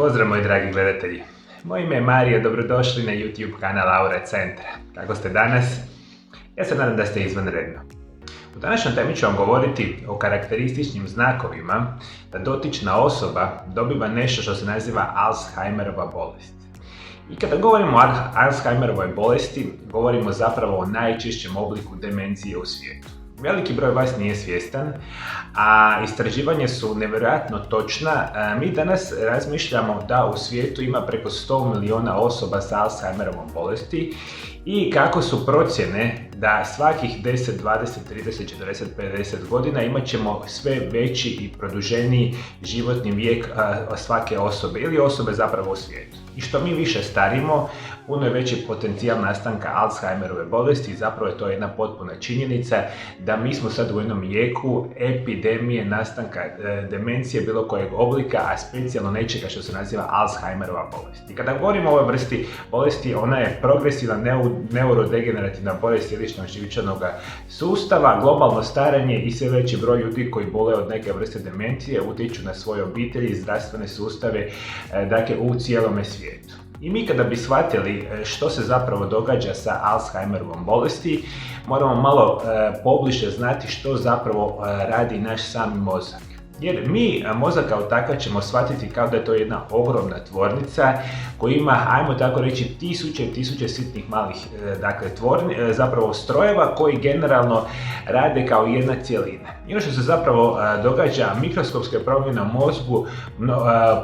pozdrav moji dragi gledatelji. Moje ime je Marija, dobrodošli na YouTube kanal Aura Centra. Kako ste danas? Ja se nadam da ste izvanredno. U današnjoj temi ću vam govoriti o karakterističnim znakovima da dotična osoba dobiva nešto što se naziva Alzheimerova bolest. I kada govorimo o Alzheimerovoj bolesti, govorimo zapravo o najčešćem obliku demencije u svijetu. Veliki broj vas nije svjestan, a istraživanja su nevjerojatno točna. Mi danas razmišljamo da u svijetu ima preko 100 milijuna osoba sa Alzheimerovom bolesti i kako su procjene da svakih 10, 20, 30, 40, 50 godina imat ćemo sve veći i produženiji životni vijek svake osobe ili osobe zapravo u svijetu. I što mi više starimo, puno je veći potencijal nastanka Alzheimerove bolesti i zapravo je to jedna potpuna činjenica da mi smo sad u jednom jeku epidemije nastanka demencije bilo kojeg oblika, a specijalno nečega što se naziva Alzheimerova bolest. I kada govorimo o ovoj vrsti bolesti, ona je progresivna neurodegenerativna bolest središnjeg živčanog sustava, globalno starenje i sve veći broj ljudi koji bole od neke vrste demencije utječu na svoje obitelji i zdravstvene sustave, dakle u cijelome svijetu. I mi kada bi shvatili što se zapravo događa sa Alzheimerovom bolesti, moramo malo pobliže znati što zapravo radi naš sami mozak. Jer mi mozak kao takav ćemo shvatiti kao da je to jedna ogromna tvornica koja ima, ajmo tako reći, tisuće sitnih malih zapravo strojeva koji generalno rade kao jedna cjelina. I ono što se zapravo događa, mikroskopske promjene u mozgu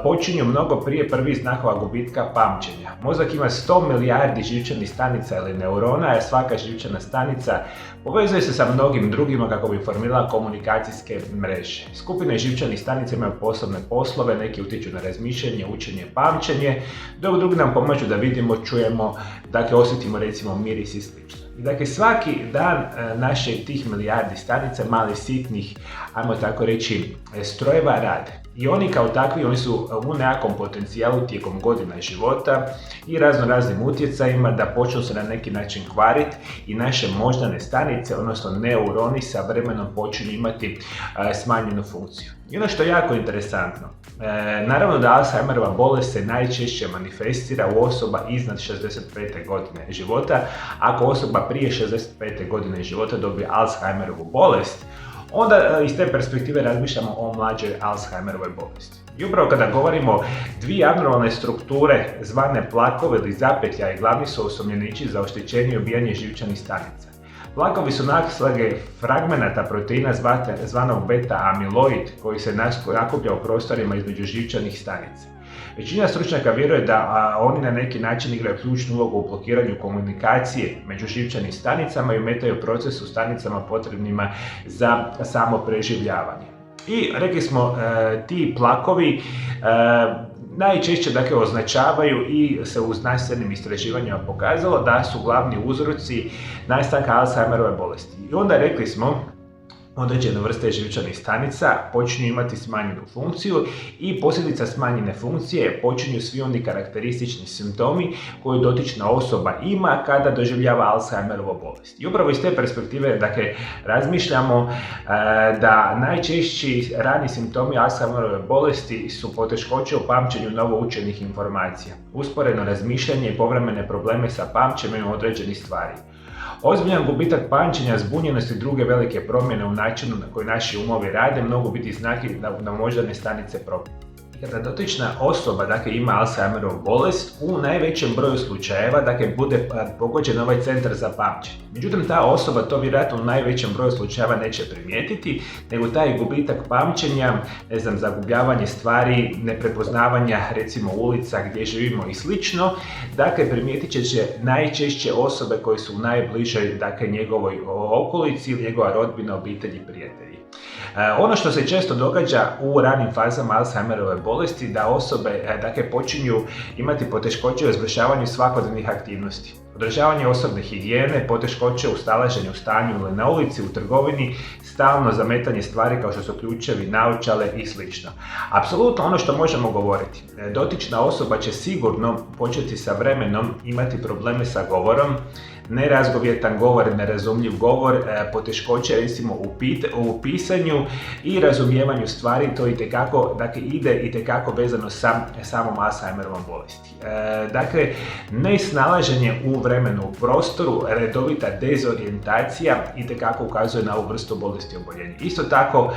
počinju mnogo prije prvih znakova gubitka pamćenja. Mozak ima 100 milijardi živčanih stanica ili neurona, a svaka živčana stanica povezuje se sa mnogim drugima kako bi formirala komunikacijske mreže. Skupine živčanih stanica imaju posebne poslove, neki utječu na razmišljanje, učenje, pamćenje, dok drugi nam pomažu da vidimo, čujemo, dakle osjetimo recimo miris i slično. I dakle svaki dan naše tih milijardi stanica, malih sitnih, ajmo tako reći, strojeva rade. I oni kao takvi, oni su u nekakvom potencijalu tijekom godina života i raznim utjecajima da počnu se na neki način kvariti i naše moždane stanice, odnosno neuroni sa vremenom počinju imati smanjenu funkciju. I ono što je jako interesantno, naravno da Alzheimerova bolest se najčešće manifestira u osoba iznad 65. godine života. Ako osoba prije 65. godine života dobije Alzheimerovu bolest, onda iz te perspektive razmišljamo o mlađoj Alzheimerovoj bolesti. I upravo kada govorimo dvije abnormalne strukture zvane plakovi ili zapetljaji glavni su osumnjičenici za oštećenje i ubijanje živčanih stanica. Plakovi su naslage fragmenata proteina zvanog beta-amiloid koji se nakuplja u prostorima između živčanih stanica. Većina stručnjaka vjeruje da oni na neki način igraju ključnu ulogu u blokiranju komunikacije među živčanim stanicama i ometaju proces u stanicama potrebnima za samo preživljavanje. I rekli smo, ti plakovi najčešće označavaju i se u znanstvenim istraživanjima pokazalo da su glavni uzroci nastanka Alzheimerove bolesti. I onda rekli smo, određene vrste živčanih stanica počinju imati smanjenu funkciju i posljedica smanjene funkcije počinju svi oni karakteristični simptomi koje dotična osoba ima kada doživljava Alzheimerovu bolest. I upravo iz te perspektive razmišljamo da najčešći rani simptomi Alzheimerove bolesti su poteškoće u pamćenju novoučenih informacija, usporeno razmišljanje i povremene probleme sa pamćenjem određenih stvari. Ozbiljan gubitak pamćenja, zbunjenost i druge velike promjene u načinu na koji naši umovi rade mogu biti znaki da moždane stanice propadaju. Kada dotična osoba ima Alzheimerovu bolest, u najvećem broju slučajeva bude pogođen ovaj centar za pamćenje. Međutim, ta osoba to vjerojatno u najvećem broju slučajeva neće primijetiti, nego taj gubitak pamćenja, zagubljavanje stvari, neprepoznavanja recimo ulica gdje živimo i slično, primijetit će najčešće osobe koje su u najbližoj njegovoj okolici ili njegova rodbina, obitelji i prijatelji. Ono što se često događa u ranim fazama Alzheimerove bolesti da osobe počinju imati poteškoće u izvršavanju svakodnevnih aktivnosti. Održavanje osobne higijene, poteškoće u snalaženju u stanju ili na ulici, u trgovini, stalno zametanje stvari kao što su ključevi, naočale i sl. Apsolutno ono što možemo govoriti, dotična osoba će sigurno početi sa vremenom imati probleme sa govorom, nerazgovjetan govor, nerazumljiv govor, poteškoće recimo u pisanju i razumijevanju stvari, to itekako, dakle, ide itekako vezano sa samom Alzheimerovom bolesti. Dakle, nesnalaženje u vremenu u prostoru, redovita dezorijentacija itekako ukazuje na ovu vrstu bolesti oboljenja. Isto tako,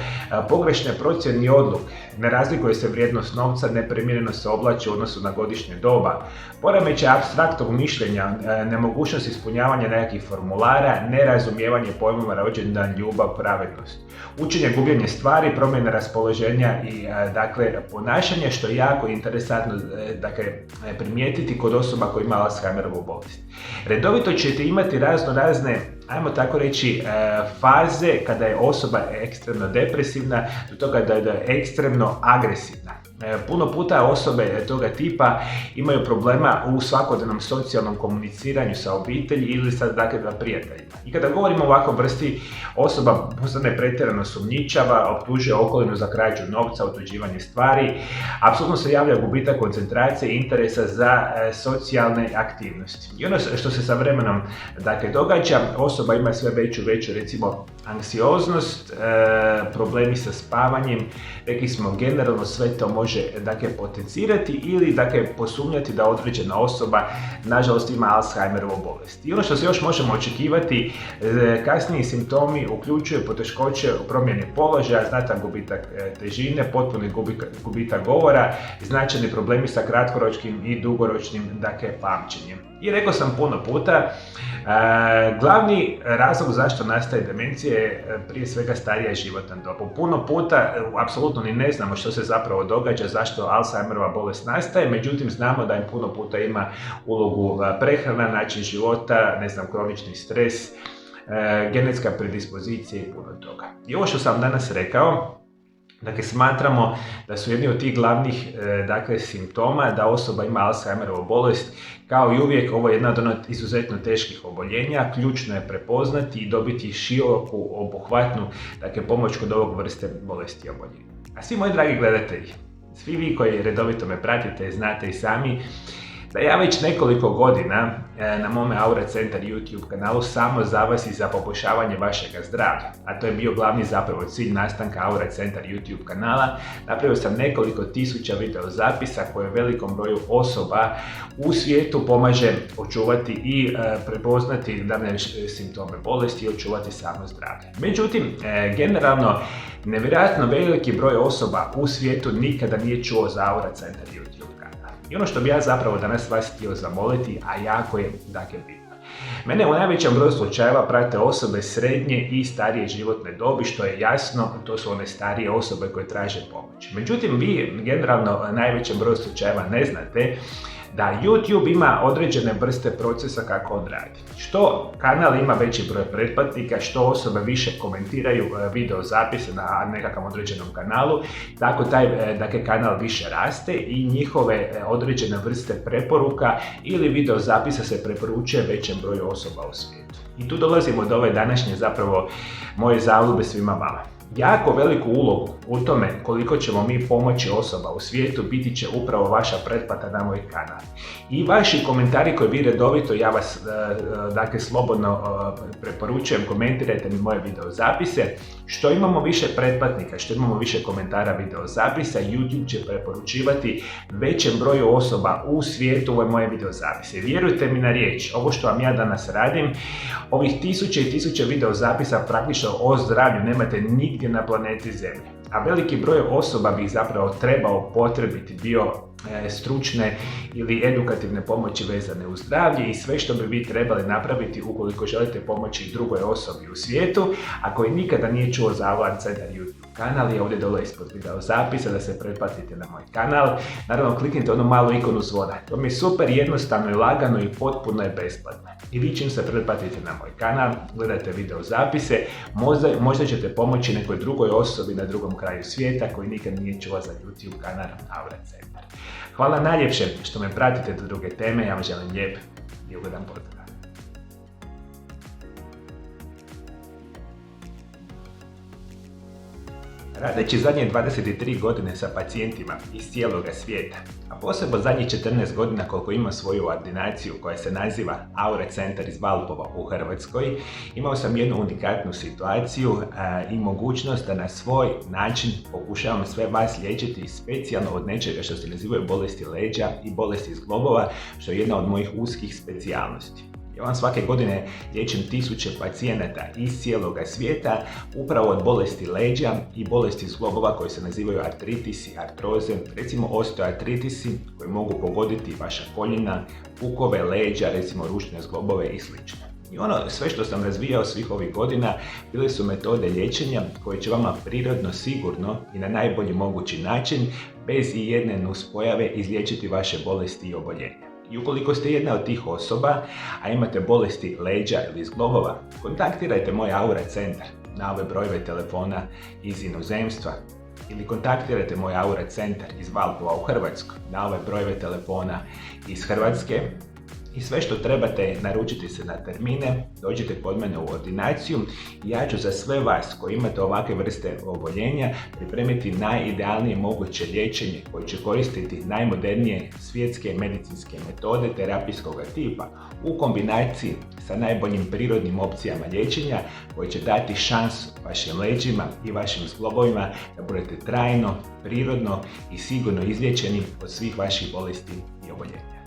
pogrešne procjene i odluke, ne razlikuje se vrijednost novca, neprimjereno se oblači u odnosu na godišnje doba, poremećaj apstraktnog mišljenja, nemogućnost ispunjavanja nekakvih formulara, nerazumijevanje pojmova rođendan, ljubav, pravednost, učenje, gubljenje stvari, promjena raspoloženja i dakle ponašanje, što je jako interesantno dakle, primijetiti kod osoba koji ima Alzheimerovu bolest. Redovito ćete imati razne, ajmo tako reći, faze kada je osoba ekstremno depresivna do toga da je ekstremno agresivna. Puno puta osobe toga tipa imaju problema u svakodnevnom socijalnom komuniciranju sa obitelji ili sa prijateljima. I kada govorimo o ovakvoj vrsti, osoba postane pretjerano sumnjičava, optužuje okolinu za krađu novca, otuđivanje stvari, apsolutno se javlja gubitak koncentracije i interesa za socijalne aktivnosti. I ono što se sa vremenom događa, osoba ima sve veću recimo anksioznost, problemi sa spavanjem, rekli smo generalno sve to može potencirati ili posumnjati da određena osoba nažalost ima Alzheimerovu bolest. I ono što se još možemo očekivati, kasniji simptomi uključuju poteškoće u promjeni položaja, znatan gubitak težine, potpuni gubitak govora, značajni problemi sa kratkoročnim i dugoročnim pamćenjem. I rekao sam puno puta, glavni razlog zašto nastaje demencija je prije svega starija životna dob. Puno puta apsolutno ni ne znamo što se zapravo događa, zašto Alzheimerova bolest nastaje, međutim znamo da im puno puta ima ulogu prehrana, način života, kronični stres, genetska predispozicija i puno toga. I ovo što sam danas rekao, smatramo da su jedni od tih glavnih simptoma da osoba ima Alzheimerovu bolest. Kao i uvijek, ovo je jedna od izuzetno teških oboljenja, ključno je prepoznati i dobiti široku, obuhvatnu pomoć kod ovog vrste bolesti i oboljenja. A svi moji dragi gledatelji, svi vi koji redovito me pratite, znate i sami da ja već nekoliko godina na mome Aura Centar YouTube kanalu samo za vas i za poboljšavanje vašega zdravlja, a to je bio glavni zapravo cilj nastanka Aura Centar YouTube kanala. Napravio sam nekoliko tisuća video zapisa koje velikom broju osoba u svijetu pomaže očuvati i prepoznati davne simptome bolesti i očuvati samo zdravlje. Međutim, generalno, nevjerojatno veliki broj osoba u svijetu nikada nije čuo za Aura Centar YouTube. I ono što bi ja zapravo danas vas htio zamoliti, a jako je bitno. Mene u najvećem broju slučajeva prate osobe srednje i starije životne dobi, što je jasno, to su one starije osobe koje traže pomoć. Međutim, vi generalno u najvećem broju slučajeva ne znate da YouTube ima određene vrste procesa kako on radi. Što kanal ima veći broj pretplatnika, što osobe više komentiraju video zapise na nekakvom određenom kanalu, tako taj kanal više raste i njihove određene vrste preporuka ili video zapisa se preporučuje većem broju osoba u svijetu. I tu dolazimo do ove današnje zapravo moje zamolbe svima vama. Jako veliku ulogu u tome koliko ćemo mi pomoći osoba u svijetu biti će upravo vaša pretplata na moj kanal. I vaši komentari koji vi redovito, ja vas slobodno preporučujem, komentirajte mi moje video zapise. Što imamo više pretplatnika, što imamo više komentara video zapisa, YouTube će preporučivati većem broju osoba u svijetu ove moje video zapise. Vjerujte mi na riječ, ovo što vam ja danas radim, ovih tisuće i tisuće video zapisa praktično o zdravlju nemate nigdje na planeti Zemlje. A veliki broj osoba bi zapravo trebao potrebiti bio stručne ili edukativne pomoći vezane uz zdravlje i sve što bi vi trebali napraviti ukoliko želite pomoći drugoj osobi u svijetu, a koji nikada nije čuo za Aura Centar YouTube kanal, je ovdje dole ispod video zapisa da se pretplatite na moj kanal. Naravno, kliknite onu malu ikonu zvona. To mi je super jednostavno i lagano i potpuno je besplatno. I vi čim se pretplatite na moj kanal, gledate video zapise, možda ćete pomoći nekoj drugoj osobi na drugom kraju svijeta koji nikad nije čuo za YouTube kanal Aura Centar. Hvala najljepše što me pratite do druge teme, ja vam želim lijep i ugodan pozdrav. Radeći zadnje 23 godine sa pacijentima iz cijeloga svijeta, a posebno zadnjih 14 godina koliko imam svoju ordinaciju koja se naziva Aura Centar iz Valpova u Hrvatskoj, imao sam jednu unikatnu situaciju i mogućnost da na svoj način pokušavam sve vas liječiti specijalno od nečega što se nazivaju bolesti leđa i bolesti zglobova, što je jedna od mojih uskih specijalnosti. Ja vam svake godine liječim tisuće pacijenata iz cijeloga svijeta upravo od bolesti leđa i bolesti zglobova koje se nazivaju artritisi, artroze, recimo osteoartritisi koji mogu pogoditi vaša koljena, pukove, leđa, recimo ručne zglobove i sl. I sve što sam razvijao svih ovih godina bile su metode liječenja koje će vama prirodno, sigurno i na najbolji mogući način, bez i jedne nuspojave, izliječiti vaše bolesti i oboljenja. I ukoliko ste jedna od tih osoba, a imate bolesti leđa ili zglobova, kontaktirajte moj Aura Centar na ove brojeve telefona iz inozemstva ili kontaktirajte moj Aura Centar iz Valpova u Hrvatskoj na ove brojeve telefona iz Hrvatske. I sve što trebate, naručiti se na termine, dođite kod mene u ordinaciju i ja ću za sve vas koji imate ovakve vrste oboljenja pripremiti najidealnije moguće liječenje koje će koristiti najmodernije svjetske medicinske metode terapijskog tipa u kombinaciji sa najboljim prirodnim opcijama liječenja koje će dati šansu vašim leđima i vašim zglobovima da budete trajno, prirodno i sigurno izliječeni od svih vaših bolesti i oboljenja.